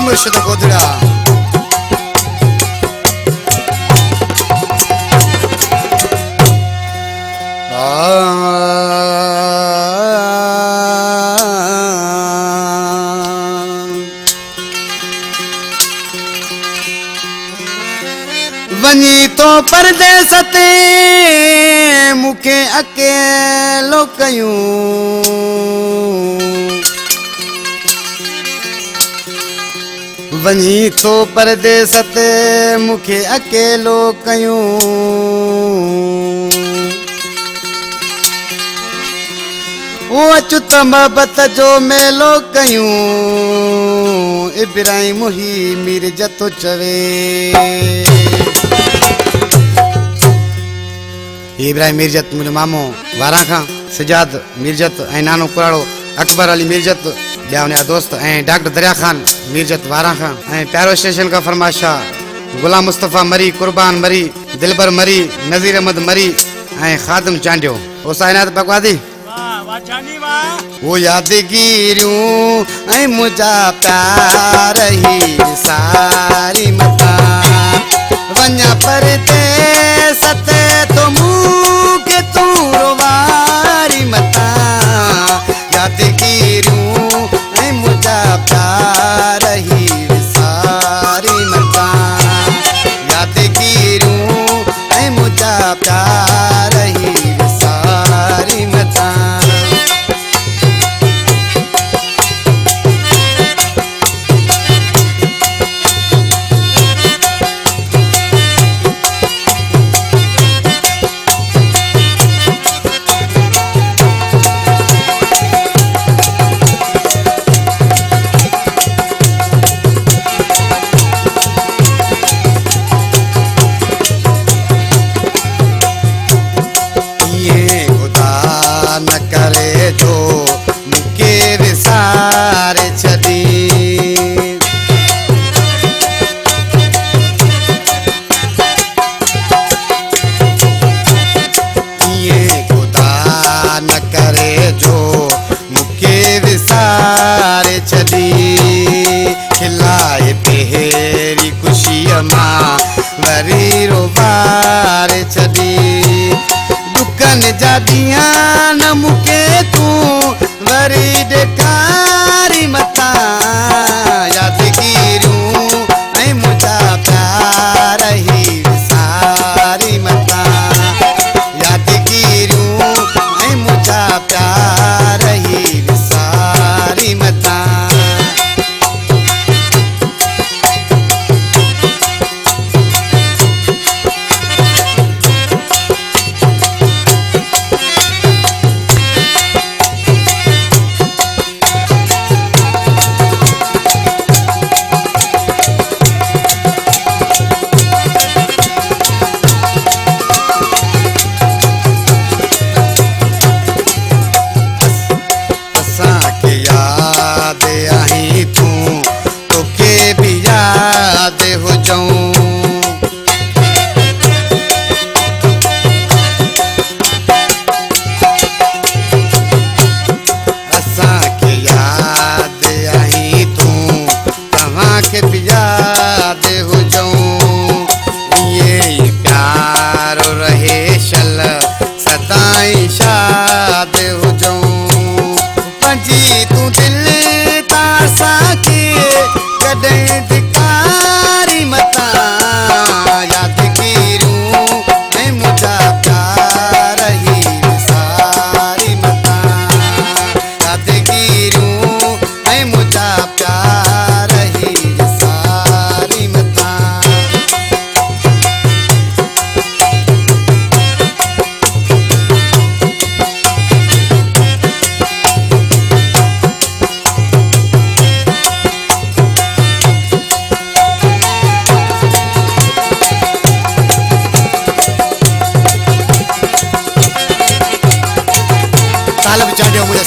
मुर्शिद गोदड़ा वनी तो परदेस ते मुखे अकेलो कयूं वनी तो परदेस ते मुखे अकेलो कयूं वो अचुत मोहब्बत जो मेलो कयूं इब्राहिम ही मिर्जत चवे इब्राहिम मिर्जत मुझे मामो वारा खां सजाद मिर्जत ऐं नानो कुराड़ो अकबर अली मिर्जत ॿिया उनजा दोस्त ऐं डॉक्टर दरिया खान मिर्जत वारा खां ऐं प्यारो स्टेशन का फरमाशा गुलाम मुस्तफ़ा मरी कुर्बान मरी दिलबर मरी नज़ीर अहमद मरी ऐं खादम चांडियो ओसा इनायत बकवादी वो यादगिरियूं ऐं मुंहिंजा प्यार ही सारी मता वञा परदेस ते तो मूंखे तूं रोवारी मता यादगिरियूं ऐं मुंहिंजा प्यार ही सारी मता यादगिरियूं ऐं मुंहिंजा प्यार ही सारी मता खिलाए पेरी खुशी मां वरी रोबार छदी दुकन जा ॾींहं न मूंखे तूं वरी ॾेखारी मथा यादगिरियूं ऐं मुंहिंजा प्यार ही सारी मथा यादगिरियूं ऐं मुंहिंजा प्यार ही सारी मथा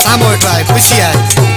सामो वेठो आहे ख़ुशी आहे।